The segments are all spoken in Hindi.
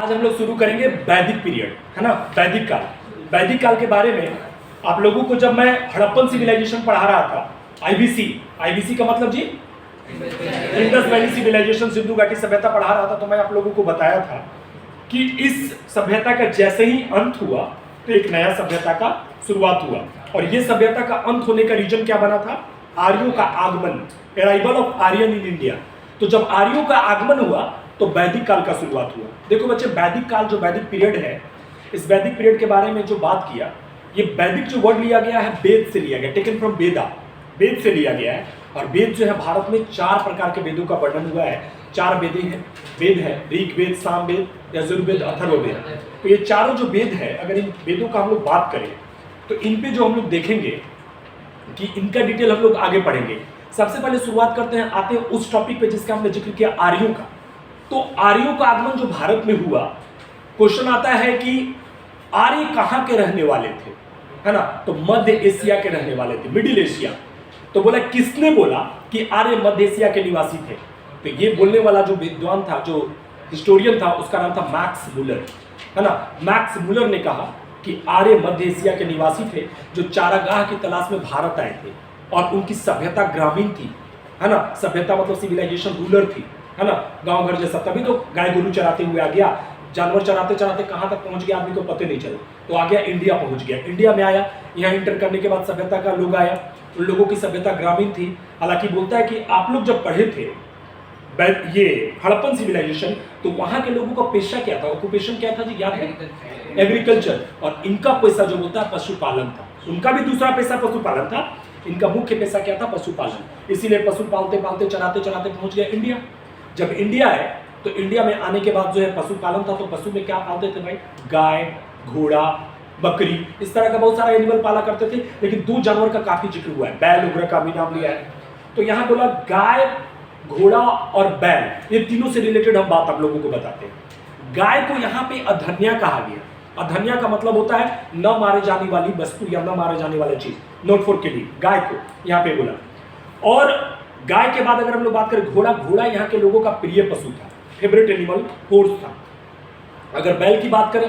आज हम लोग शुरू करेंगे वैदिक पीरियड, है ना, वैदिक काल। वैदिक काल के बारे में आप लोगों को जब मैं हड़प्पन सिविलाइजेशन पढ़ा रहा था, आईबीसी का मतलब जी इंडस वैली सिविलाइजेशन, सिंधु घाटी सभ्यता पढ़ा रहा था, तो मैं आप लोगों को बताया था कि इस सभ्यता का जैसे ही अंत हुआ तो एक नया सभ्यता का शुरुआत हुआ। और ये सभ्यता का अंत होने का रीजन क्या बना था? आर्यों का आगमन, arrival of Aryan in India. तो जब आर्यों का आगमन हुआ तो वैदिक काल का शुरुआत हुआ। देखो बच्चे, वैदिक काल जो वैदिक पीरियड है, इस वैदिक पीरियड के बारे में जो बात किया, ये वैदिक जो वर्ड लिया गया है वेद से लिया गया, टेकन फ्रॉम वेदा, वेद से लिया गया है। और वेद जो है, भारत में 4 प्रकार के वेदों का वर्णन हुआ है। 4 वेद है, ऋग वेद, साम वेद, यजुर्वेद, अथर्ववेद। तो ये चारों जो वेद है, अगर इन वेदों का हम लोग बात करें तो इन पे जो हम लोग देखेंगे कि इनका डिटेल हम लोग आगे पढ़ेंगे। सबसे पहले शुरुआत करते हैं, आते हैं उस टॉपिक पे जिसका हमने जिक्र किया, आर्यों का। तो आर्यों का आगमन जो भारत में हुआ, क्वेश्चन आता है कि आर्य कहाँ के रहने वाले थे, है ना? तो मध्य एशिया के रहने वाले थे, मिडिल एशिया। तो बोला, किसने बोला कि आर्य मध्य एशिया के निवासी थे? तो ये बोलने वाला जो विद्वान था, जो हिस्टोरियन था, उसका नाम था मैक्स मुलर, है ना। मैक्स मुलर ने कहा कि आर्य मध्य एशिया के निवासी थे जो चारागाह की तलाश में भारत आए थे, और उनकी सभ्यता ग्रामीण थी, है ना। सभ्यता मतलब सिविलाइजेशन रूरल थी, है ना, गांव घर जैसा। तभी तो गाय गोरू चराते हुए आ गया, जानवर चराते चराते कहाँ तक पहुंच गया आदमी को पता नहीं चला, तो आ गया इंडिया, पहुंच गया। इंडिया में आया, यहाँ इंटर करने के बाद सभ्यता का लोग आया, उन लोगों की सभ्यता ग्रामीण थी। हालांकि बोलता है कि आप लोग जब पढ़े थे ये हड़प्पन सिविलाइजेशन, तो वहां के लोगों का पेशा क्या था, ऑक्यूपेशन क्या था जी, याद है? एग्रीकल्चर। और इनका पेशा जो बोलता है पशुपालन था। उनका भी दूसरा पेशा पशुपालन था, इनका मुख्य पेशा क्या था? पशुपालन। इसीलिए पशु पालते पालते चराते चराते पहुंच गया इंडिया। जब इंडिया आए तो इंडिया में आने के बाद जो है पशुपालन था, तो पशु में क्या पालते थे भाई? गाय, घोड़ा, बकरी, इस तरह का बहुत सारा एनिमल पाला करते थे। लेकिन 2 जानवर का काफी जिक्र हुआ है, बैल उग्र का भी नाम लिया है। तो यहाँ बोला गाय, घोड़ा और बैल, ये तीनों से रिलेटेड हम बात आप लोगों को बताते हैं। गाय को यहाँ पे अधन्या कहा गया। अधन्या का मतलब होता है न मारे जाने वाली वस्तु या न मारे जाने वाली चीज, नॉट फॉर किलिंग, गाय को यहाँ पे बोला। और गाय के बाद अगर हम लोग बात करें घोड़ा, घोड़ा यहाँ के लोगों का प्रिय पशु था, फेवरेट एनिमल, हॉर्स था। अगर बैल की बात करें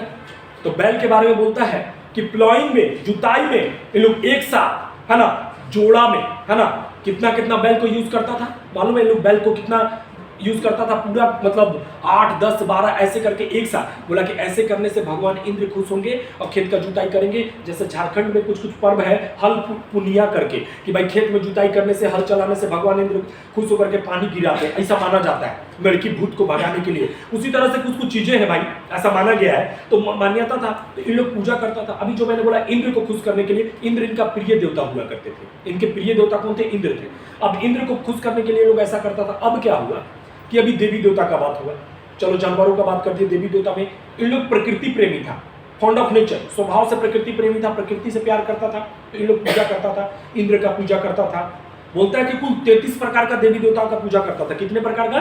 तो बैल के बारे में बोलता है कि प्लॉइंग में, जुताई में ये लोग एक साथ, है ना, जोड़ा में, है ना, कितना कितना बैल को यूज करता था मालूम है? लोग बैल को कितना यूज करता था? पूरा मतलब 8, 10, 12 ऐसे करके एक साथ। बोला कि ऐसे करने से भगवान इंद्र खुश होंगे और खेत का जुताई करेंगे। जैसे झारखंड में कुछ कुछ पर्व है, हल पुनिया करके, कि भाई खेत में जुताई करने से, हल चलाने से भगवान इंद्र खुश होकर के पानी गिराते हैं, ऐसा माना जाता है, लड़की भूत को भगाने के लिए। उसी तरह से कुछ कुछ चीजें हैं भाई, ऐसा माना गया है, तो मान्यता था, तो इन लोग पूजा करता था। अभी जो मैंने बोला इंद्र को खुश करने के लिए, इंद्र इनका प्रिय देवता हुआ करते थे। इनके प्रिय देवता कौन थे? इंद्र थे। अब इंद्र को खुश करने के लिए लोग ऐसा करता था। अब क्या हुआ कि अभी देवी देवता का बात हुआ, चलो जानवरों का बात करते हैं। देवी देवता में इन लोग प्रकृति प्रेमी था, फॉन्ड ऑफ नेचर, स्वभाव से प्रकृति प्रेमी था, प्रकृति से प्यार करता था, तो इन लोग पूजा करता था, इंद्र का पूजा करता था। बोलता है कि कुल 33 प्रकार का देवी देवताओं का पूजा करता था। कितने प्रकार का?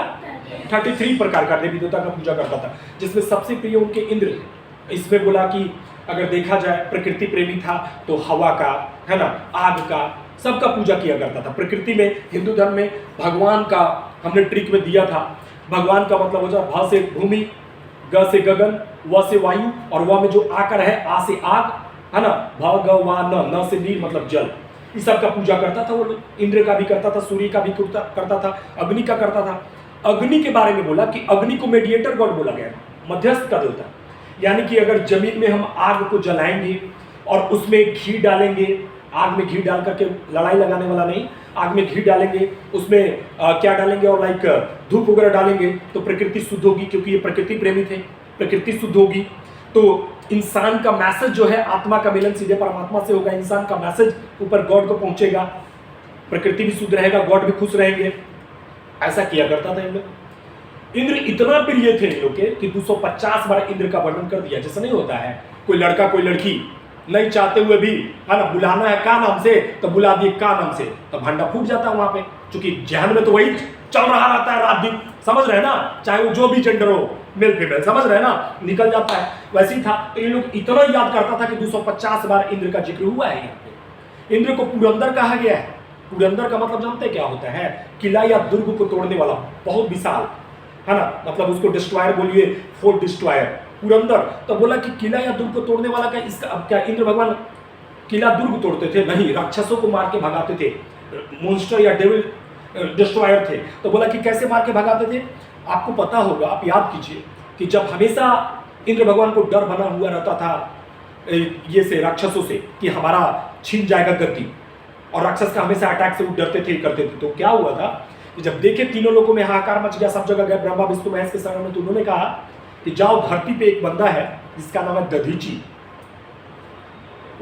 33 प्रकार का देवी देवता का पूजा करता था, जिसमें सबसे प्रिय उनके इंद्र थे। इसमें बोला कि अगर देखा जाए प्रकृति प्रेमी था तो हवा का, है ना, आग का, सबका पूजा किया करता था। प्रकृति में, हिंदू धर्म में भगवान का हमने ट्रिक में दिया था। भगवान का मतलब हो जाए भ से भूमि, ग से गगन, व से वायु, और व में जो आकर है, आ से आग, है ना, भ ग व न से नील मतलब जल। इस सब का पूजा करता था वो लोग। इंद्र का भी करता था, सूर्य का भी करता था, अग्नि का करता था। अग्नि के बारे में बोला कि अग्नि को मेडिएटर गॉड बोला गया, मध्यस्थ का देवता। यानी कि अगर जमीन में हम आग को जलाएंगे और उसमें घी डालेंगे, आग में घी डाल करके, लड़ाई लगाने वाला नहीं, आग में घी डालेंगे, उसमें क्या डालेंगे, और लाइक धूप वगैरह डालेंगे, तो प्रकृति शुद्ध होगी, क्योंकि ये प्रकृति प्रेमी थे, प्रकृति शुद्ध होगी। तो इंसान का मैसेज जो है, आत्मा का मिलन सीधे परमात्मा से होगा, इंसान का मैसेज ऊपर गॉड को पहुंचेगा, प्रकृति भी शुद्ध रहेगा, गॉड भी खुश रहेंगे। ऐसा किया करता था इन लोग। इंद्र इतना प्रिय थे इन लोग के कि 250 बार इंद्र का वर्णन कर दिया। जैसा नहीं होता है, कोई लड़का कोई लड़की नहीं चाहते हुए भी, है ना, बुलाना है का नाम से, तो बुला दिए का नाम से, तो भंडा फूट जाता है वहां पे, क्योंकि जहन में तो वही चल रहा रहता है रात दिन, समझ रहे ना, चाहे वो जो भी जेंडर हो, मेल फीमेल, समझ रहे ना, निकल जाता है। वैसे ही था। तो ये लोग इतना याद करता था कि 250 बार इंद्र का जिक्र हुआ है यहाँ पे। इंद्र को पुरंदर कहा गया है। पुरंदर का मतलब जानते क्या होता है? किला या दुर्ग को तोड़ने वाला, बहुत विशाल, है ना, मतलब उसको डिस्ट्रॉयर बोलिए, फोर्ट डिस्ट्रॉयर पुरंदर। तो बोला कि किला या दुर्ग को तोड़ने वाला क्या इसका, अब क्या इंद्र भगवान किला दुर्ग तोड़ते थे? नहीं, राक्षसों को मार के भगाते थे, मॉन्स्टर या डेविल डिस्ट्रॉयर थे। तो बोला कि कैसे मार के भगाते थे? आपको पता होगा, आप याद कीजिए कि जब हमेशा इंद्र भगवान को डर बना हुआ रहता था ये से, राक्षसों से, कि हमारा छीन जाएगा गद्दी, और राक्षस का हमेशा अटैक से वो डरते थे करते थे। तो क्या हुआ था कि जब देखे तीनों लोगों में हाहाकार मच गया, सब जगह गए ब्रह्मा विष्णु महेश के शरण में, तो उन्होंने कहा कि जाओ धरती पे एक बंदा है जिसका नाम है दधीची,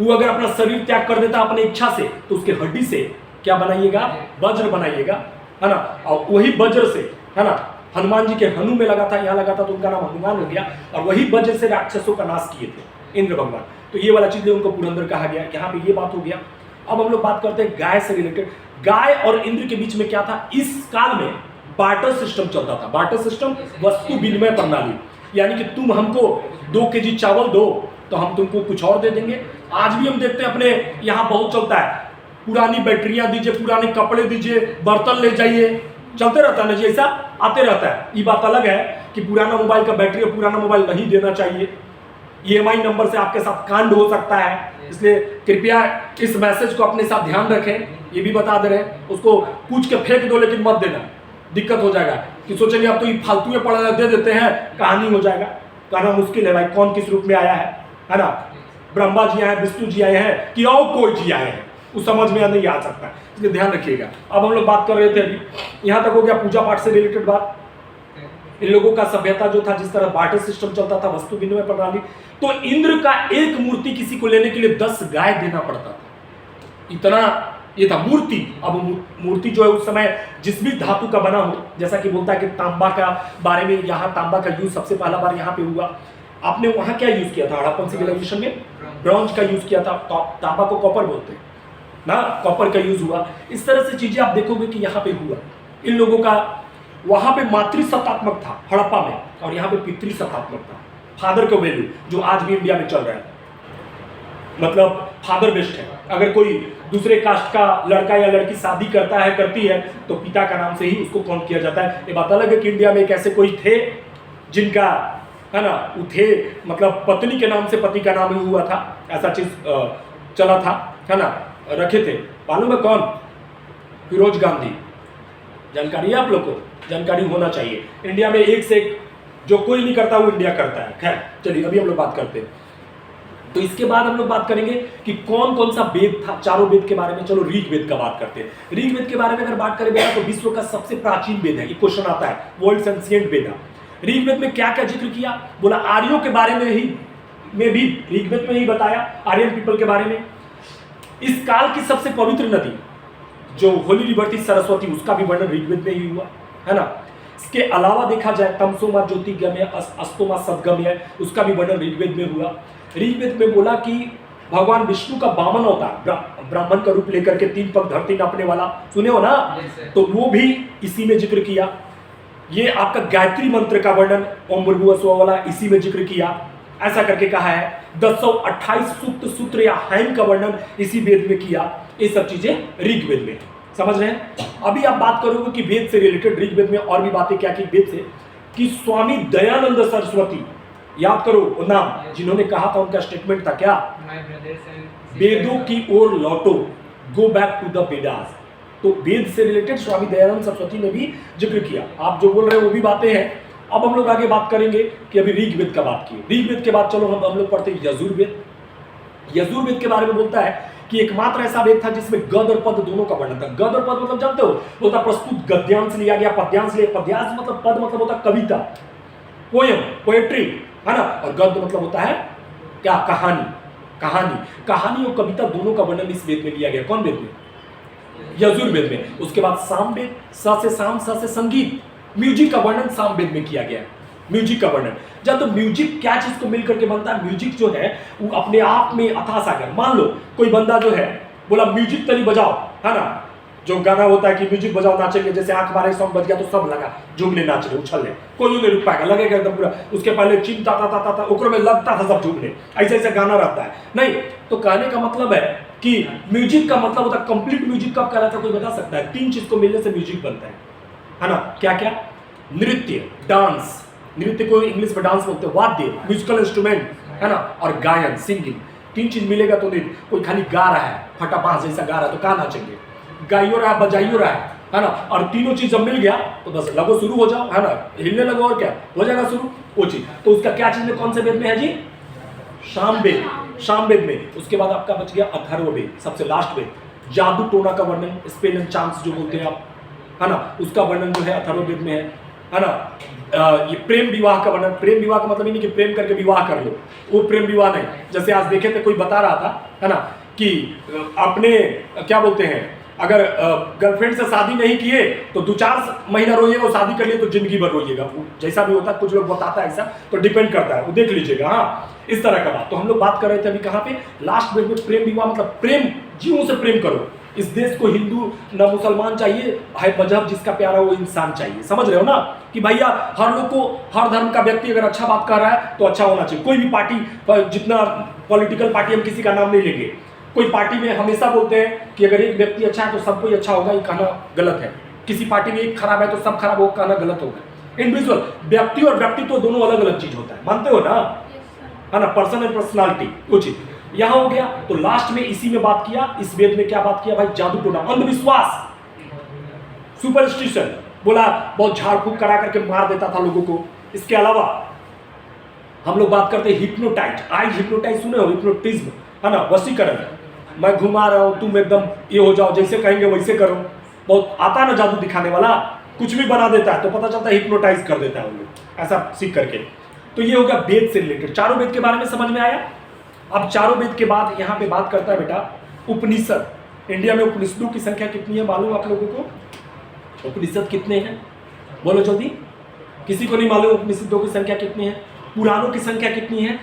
वो अगर अपना शरीर त्याग कर देता अपनी इच्छा से, तो उसके हड्डी से क्या बनाइएगा? वज्र बनाइएगा, है ना। और वही वज्र से, है ना, हनुमान जी के हनु में लगा था, यहाँ लगा था, तो उनका नाम हनुमान हो गया। और वही वज्र से राक्षसों का नाश किए थे इंद्र भगवान। तो ये वाला चीज उनको पुरंदर कहा गया। यहाँ पे ये बात हो गया। अब हम लोग बात करते हैं गाय से रिलेटेड। गाय और इंद्र के बीच में क्या था? इस काल में बार्टर सिस्टम चलता था। बार्टर सिस्टम, वस्तु विनिमय प्रणाली, यानी कि तुम हमको 2 केजी चावल दो तो हम तुमको कुछ और दे देंगे। आज भी हम देखते हैं अपने यहाँ बहुत चलता है, पुरानी बैटरियां दीजिए, पुराने कपड़े दीजिए, बर्तन ले जाइए, चलते रहता है ना जी, ऐसा आते रहता है। ये बात अलग है कि पुराना मोबाइल का बैटरी और पुराना मोबाइल नहीं देना चाहिए। EMI नंबर से आपके साथ कांड हो सकता है, इसलिए कृपया इस मैसेज को अपने साथ ध्यान रखें। ये भी बता दे रहे हैं, उसको पूछ के फेंक दो, लेकिन मत देना, दिक्कत हो जाएगा कि सोचेंगे आप तो ये फालतू में पड़ा दे देते हैं, कहानी हो जाएगा। कहना मुश्किल है भाई, कौन किस रूप में आया है ना। ब्रह्मा जी आए, विष्णु जी आए हैं कि और कोई जी आए हैं, उस समझ में नहीं आ सकता, इसलिए ध्यान रखिएगा। अब हम लोग बात कर रहे थे, अभी यहाँ तक हो गया पूजा पाठ से रिलेटेड बात। इन लोगों का सभ्यता जो था, जिस तरह बार्टर सिस्टम चलता था, वस्तु विनिमय प्रणाली, तो इंद्र का एक मूर्ति किसी को लेने के लिए 10 गाय देना पड़ता था, इतना ये था मूर्ति। अब मूर्ति जो है उस समय जिस भी धातु का बना हो, जैसा कि बोलता है कि तांबा का बारे में, यहाँ तांबा का यूज सबसे पहला बार यहाँ पे हुआ। आपने वहां क्या यूज किया था? हड़प्पन सिविलाइजेशन में ब्रॉन्ज का यूज किया था, तांबा को कॉपर बोलते हैं ना, कॉपर का यूज हुआ। इस तरह से चीजें आप देखोगे कि यहाँ पे हुआ। इन लोगों का वहां पे मातृसत्तात्मक था हड़प्पा में, और यहाँ पे पितृसत्तात्मक था, फादर का वैल्यू जो आज भी इंडिया में चल रहा है, मतलब फादर बेस्ड है। अगर कोई दूसरे कास्ट का लड़का या लड़की शादी करता है, करती है, तो पिता का नाम से ही उसको काउंट किया जाता है। ये बात अलग है कि इंडिया में एक ऐसे कोई थे जिनका, है ना, वो थे मतलब पत्नी के नाम से पति का नाम ही हुआ था, ऐसा चीज चला था, है ना, रखे थे। मालूम है कौन? फिरोज गांधी। जानकारी है आप लोग को? जानकारी होना चाहिए। इंडिया में एक से एक जो कोई नहीं करता वो इंडिया करता है। खैर चलिए, अभी हम लोग बात करते हैं। तो इसके बाद हम लोग बात करेंगे कि कौन कौन सा वेद था, चारों वेद के बारे में। चलो ऋग वेद का बात करते हैं। ऋग वेद के बारे में अगर बात करें तो विश्व का सबसे प्राचीन वेद है, ये क्वेश्चन आता है, वर्ल्ड एंशिएंट वेद। ऋग वेद में क्या क्या जिक्र किया? बोला आर्यों के बारे में ही, में भी ऋग वेद में ही बताया, आर्यन पीपल के बारे में। इस काल की सबसे पवित्र नदी जो होली रिवर थी सरस्वती, उसका भी वर्णन ऋग्वेद में ही हुआ, है ना। इसके अलावा देखा जाए तमसोमा ज्योतिगम्य, अस्तोमा सद्गम्य, उसका भी वर्णन ऋग्वेद में हुआ। ऋग्वेद में बोला कि भगवान विष्णु का वामन अवतार, ब्राह्मण का रूप लेकर के 3 पग धरती नापने वाला, सुने हो ना, तो वो भी इसी में जिक्र किया। ये आपका गायत्री मंत्र का वर्णन ओम भूर्भुवः स्वः वाला इसी में जिक्र किया, ऐसा करके कहा है। 1028 सूक्त सूत्र या हैम का वर्णन इसी वेद में किया। ये सब चीजें ऋग्वेद में, समझ रहे हैं। अभी आप बात करोगे कि वेद से रिलेटेड ऋग्वेद में और भी बातें क्या की वेद से, कि स्वामी दयानंद सरस्वती, याद करो वो नाम, जिन्होंने कहा था, उनका स्टेटमेंट था क्या? वेदों की ओर लौटो, go back to the Vedas. तो वेद से रिलेटेड स्वामी दयानंद सरस्वती ने भी जिक्र किया। आप जो बोल रहे हैं वो भी बातें हैं। अब हम लोग आगे बात करेंगे कि अभी ऋग्वेद का बात की। ऋग्वेद के बाद चलो हम लोग पढ़ते हैं यजुर्वेद। यजुर्वेद के बारे में बोलता है कि एकमात्र ऐसा वेद था जिसमें गद और पद दोनों का वर्णन था। गद और पद मतलब जानते हो, होता प्रस्तुत, गद्यांश लिया गया, पद्यांश लिया। पद्यांश मतलब, पद मतलब होता कविता, पोयम, पोएट्री, है ना, और गद्य मतलब होता है क्या? कहानी। कहानी और कविता दोनों का वर्णन इस वेद में लिया गया। कौन वेद में? यजुर्वेद में। उसके बाद सामवेद, स से शाम, स से संगीत, म्यूजिक का वर्णन सामवेद में किया गया। म्यूजिक का वर्णन, जब तो म्यूजिक क्या चीज को मिलकर के बनता है? म्यूजिक जो है वो अपने आप में अथाह सागर। मान लो कोई बंदा जो है बोला म्यूजिक तनी बजाओ, है ना, जो गाना होता है कि म्यूजिक बजाओ नाचेंगे, जैसे आंख मारे सॉन्ग बज गया तो सब लगा झूमने, नाचने, उछलने, कोई नहीं रुक पाएगा, लगेगा एकदम पूरा। उसके पहले चिंता था ओकरो में लगता था सब झूमने, ऐसे ऐसे गाना रहता है। नहीं, तो कहने का मतलब है कि म्यूजिक का मतलब होता है कंप्लीट म्यूजिक कब कहलाता है? कोई बता सकता है? 3 चीज को मिलने से म्यूजिक बनता है ना। क्या क्या? नृत्य, डांस, नृत्य को इंग्लिश में डांस बोलते हैं, वाद्य, म्यूजिकल इंस्ट्रूमेंट, है ना, और गायन, सिंगिंग, 3 चीज मिलेगा तो नहीं। कोई खाली गा रहा है, फटाफट जैसा गा रहा है तो कहाँ नाचेंगे, गाइयो रहा है, बजाइयो रहा है ना, और तीनों चीज जब मिल गया तो बस लगो शुरू हो जाओ, है ना, हिलने लगो और क्या हो जाएगा शुरू, वो चीज। तो उसका क्या चीज में, कौन से वेद में है जी, सामवेद, सामवेद में। उसके बाद आपका बच गया अथर्ववेद, सबसे लास्ट वेद, जादू टोना का वर्णन, स्पेल एंड चांस जो बोलते हैं आप, है ना, उसका वर्णन जो है अथर्ववेद में है ना। ये प्रेम विवाह का वर्णन, प्रेम विवाह का मतलब ये नहीं कि प्रेम करके विवाह कर लो, वो प्रेम विवाह नहीं। जैसे आज देखे थे, कोई बता रहा था, है ना, कि अपने क्या बोलते हैं, अगर गर्लफ्रेंड से शादी नहीं किए तो 2-4 महीना रोइएगा, और शादी कर लिए तो जिंदगी भर रोइएगा, जैसा भी होता है, कुछ लोग बताता है ऐसा, तो डिपेंड करता है, वो देख लीजिएगा। हाँ, इस तरह का बात। तो हम लोग बात कर रहे थे अभी कहाँ पे, लास्ट में प्रेम विवाह, मतलब प्रेम, जीवों से प्रेम करो। इस देश को हिंदू न मुसलमान चाहिए, है मजहब जिसका प्यारा वो इंसान चाहिए। समझ रहे हो ना, कि भैया हर लोग को, हर धर्म का व्यक्ति अगर अच्छा बात कर रहा है तो अच्छा होना चाहिए। कोई भी पार्टी, जितना पॉलिटिकल पार्टी, हम किसी का नाम नहीं लेंगे, कोई पार्टी में हमेशा बोलते हैं कि अगर एक व्यक्ति अच्छा है तो सब कोई अच्छा होगा, ये कहना गलत है। किसी पार्टी में एक खराब है तो सब खराब होगा, कहना गलत होगा। इंडिविजुअल, व्यक्ति और व्यक्तित्व दोनों अलग अलग चीज होता है, मानते हो ना, है ना, पर्सन एंड पर्सनालिटी, कुछ यहां हो गया। तो लास्ट में इसी में बात किया, इस वेद में क्या बात किया भाई, जादू टोना, अंधविश्वास, सुपरस्टिशन, बोला बहुत झाड़ फूक करा करके मार देता था लोगों को। इसके अलावा हम लोग बात करते हैं हिप्नोटाइज, आज हिप्नोटाइज सुने हो, हिप्नोटिज्म, है ना, वशीकरण, मैं घुमा रहा हूं, तुम एकदम ये हो जाओ, जैसे कहेंगे वैसे करो। बहुत आता ना जादू दिखाने वाला, कुछ भी बना देता है, तो पता चलता है हिप्नोटाइज कर देता है उन लोग, ऐसा सीख करके। तो ये हो गया वेद से रिलेटेड। चारों वेद के बारे में समझ में आया। अब चारों वेद के बाद यहाँ पे बात करता है बेटा उपनिषद। इंडिया में उपनिषदों की संख्या कितनी है मालूम आप लोगों को? उपनिषद कितने हैं बोलो जल्दी, किसी को नहीं मालूम उपनिषदों की संख्या कितनी है? पुराणों की संख्या कितनी है?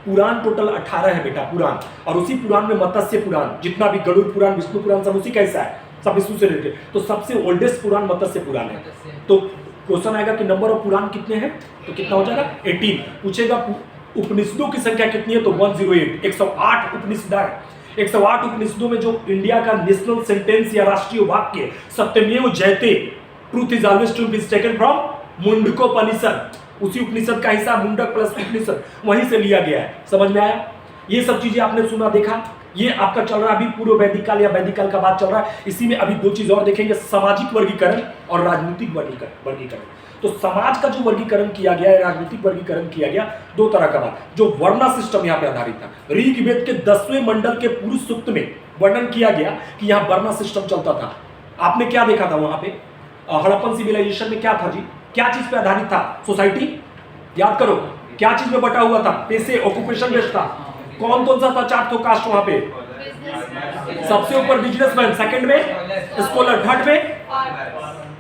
पुराण टोटल 18 है बेटा, पुराण। और उसी पुराण में मत्स्य पुराण, जितना भी गरुड़ पुराण, विष्णु पुराण, सब उसी कैसा है, सब विष्णु से रिलेटेड। तो सबसे ओल्डेस्ट पुराण मत्स्य पुराण है। तो क्वेश्चन आएगा कि नंबर ऑफ पुराण कितने हैं, तो कितना हो जाएगा 18। पूछेगा उपनिषदों की संख्या कितनी है, तो 108, 108 उपनिषद है। 108 उपनिषदों में जो इंडिया का नेशनल सेंटेंस या राष्ट्रीय वाक्य सत्यमेव जयते, truth is always true, is taken from Mundakopanishad, उसी उपनिषद का हिस्सा मुंडक प्लस उपनिषद, वहीं से लिया गया है। समझ में आया? ये सब चीजें आपने सुना देखा, ये आपका चल रहा है अभी पूर्व वैदिक काल या वैदिक काल का बात चल रहा है। इसी में अभी दो चीज और देखेंगे, सामाजिक वर्गीकरण और राजनीतिक वर्गीकरण। तो समाज का जो वर्गीकरण किया गया है, राजनीतिक वर्गीकरण किया गया, दो तरह का बात। जो वर्णा सिस्टम यहाँ पे आधारित था, ऋग्वेद के 10वें मंडल के पुरुष सूक्त में वर्णन किया गया कि यहाँ वर्णा सिस्टम चलता था। आपने क्या देखा था वहां पे? हड़प्पन सिविलाइजेशन में क्या था जी, क्या चीज पे आधारित था सोसाइटी? याद करो, क्या चीज में बटा हुआ था? पैसे, ऑक्यूपेशन बेस्ड था। कौन कौन सा था 4 तो कास्ट वहां पे? सबसे ऊपर बिजनेसमैन, सेकंड में स्कॉलर, थर्ड में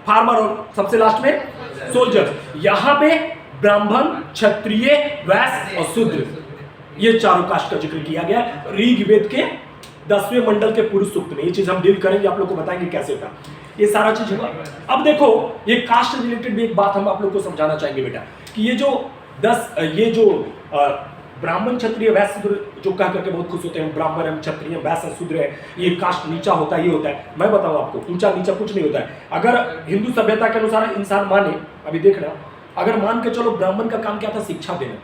फार्मर और सबसे लास्ट में सोल्जर। यहां पे ब्राह्मण, क्षत्रिय, वैश्य और शूद्र, ये चारों कास्ट का जिक्र किया गया ऋग्वेद के 10वें मंडल के पुरुष सूक्त में। ये चीज हम डील करेंगे, आप लोग को बताएंगे कैसे था ये सारा चीज होगा। अब देखो, ये कास्ट रिलेटेड भी एक बात हम आप लोग को समझाना चाहेंगे बेटा, कि ये जो ब्राह्मण, क्षत्रिय, वैश्य, शूद्र जो कह करके बहुत खुश होते हैं, ब्राह्मण है, क्षत्रिय, वैश्य, शूद्र है, ये कास्ट नीचा होता है, ये होता है। मैं बताऊं आपको, ऊंचा नीचा कुछ नहीं होता है। अगर हिंदू सभ्यता के अनुसार इंसान माने, अभी देखना, अगर मान के चलो ब्राह्मण का काम क्या था? शिक्षा देना,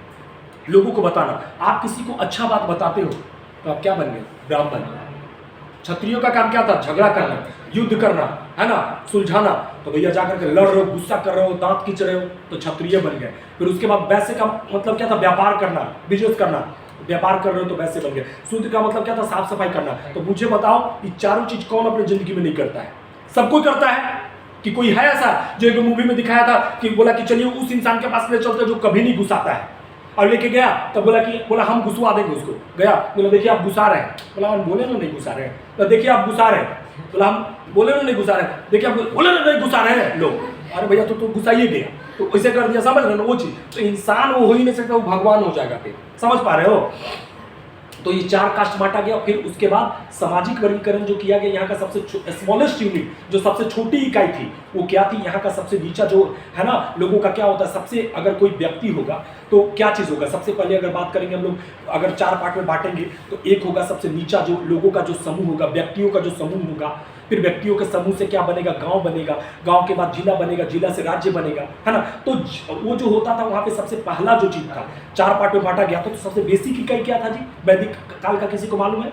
लोगों को बताना। आप किसी को अच्छा बात बताते हो तो आप क्या बन गए? ब्राह्मण। क्षत्रियों का काम क्या था? झगड़ा करना, युद्ध करना, है ना, सुलझाना। तो भैया जाकर के लड़ रहे हो, गुस्सा कर रहे हो, दांत खींच रहे हो, तो क्षत्रिय बन गए। फिर उसके बाद वैश्य का मतलब क्या था? व्यापार करना, बिजनेस करना, व्यापार कर रहे हो तो वैश्य बन गए। शूद्र का मतलब क्या था? साफ सफाई करना। तो मुझे बताओ, ये चारों चीज कौन अपनी जिंदगी में नहीं करता है? सब कोई करता है कि कोई है ऐसा जो एक मूवी में दिखाया था कि बोला कि चलिए उस इंसान के पास ले चलते जो कभी नहीं घुसाता है, और लेके गया तब बोला हम घुसवा देंगे उसको। गया, बोला देखिए आप घुसा रहे हैं। बोला हम बोले ना नहीं घुसा रहे हैं। तो देखिए आप घुसा रहे हैं। बोला हम बोले ना नहीं घुसा रहे हैं। देखिए आप बोले ना नहीं घुसा रहे हैं लोग। अरे भैया तो घुसाइए गया, तो ऐसे कर दिया। समझ रहे हो वो चीज? तो इंसान वो हो ही नहीं सकता, वो भगवान हो जाएगा। फिर समझ पा रहे हो? तो ये 4 कास्ट बांटा गया। फिर उसके बाद सामाजिक वर्गीकरण जो किया गया, यहाँ का सबसे स्मॉलेस्ट यूनिट, जो सबसे छोटी इकाई थी, वो क्या थी? यहाँ का सबसे नीचा जो है ना, लोगों का क्या होता है, सबसे अगर कोई व्यक्ति होगा तो क्या चीज होगा? सबसे पहले अगर बात करेंगे हम लोग, अगर 4 पार्ट में बांटेंगे तो एक होगा सबसे नीचा जो लोगों का जो समूह होगा, व्यक्तियों का जो समूह होगा, फिर व्यक्तियों के समूह से क्या बनेगा, गांव बनेगा, गांव के बाद जिला बनेगा, जिला से राज्य बनेगा, है ना। तो वो जो होता था वहां पे सबसे पहला जो चीज था 4 पार्ट में बांटा गया था। तो सबसे बेसिक इकाई क्या था जी वैदिक काल का, किसी को मालूम है?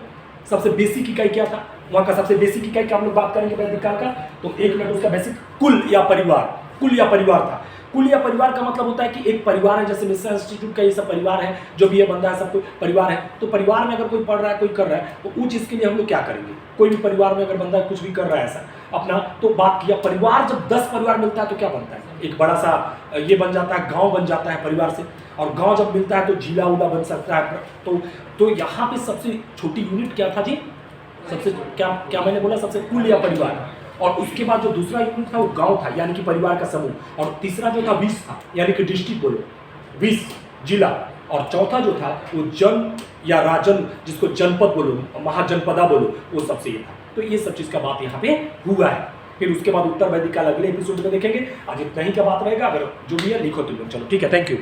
सबसे बेसिक इकाई क्या था वहां का? सबसे बेसिक इकाई का हम लोग बात करेंगे वैदिक काल का, तो 1 मिनट उसका बेसिक कुल या परिवार, कुल या परिवार था। कुल या परिवार का मतलब होता है कि एक परिवार है, जैसे मिश्रा इंस्टीट्यूट का ये सब परिवार है, जो भी ये बंदा है सब कोई परिवार है। तो परिवार में अगर कोई पढ़ रहा है, कोई कर रहा है, तो उस चीज़ के लिए हम लोग क्या करेंगे? कोई भी परिवार में अगर बंदा कुछ भी कर रहा है ऐसा अपना, तो बात किया परिवार, जब 10 परिवार मिलता है तो क्या बनता है? एक बड़ा सा ये बन जाता है, गाँव बन जाता है परिवार से। और गाँव जब मिलता है तो जिला उला बन सकता है। तो यहाँ पे सबसे छोटी यूनिट क्या था जी? सबसे क्या मैंने बोला? सबसे कुल या परिवार। और उसके बाद जो दूसरा यूनिट था वो गांव था, यानी कि परिवार का समूह। और तीसरा जो था 20 था, यानी कि डिस्ट्रिक्ट बोलो, 20 जिला। और चौथा जो था वो जन या राजन, जिसको जनपद बोलो, महाजनपदा बोलो, वो सबसे ये था। तो ये सब चीज़ का बात यहाँ पे हुआ है। फिर उसके बाद उत्तर वैदिक काल अगले एपिसोड में देखेंगे। आज इतना ही का बात रहेगा। अगर जो भी है लिखो तुम लोग। चलो ठीक है, थैंक यू।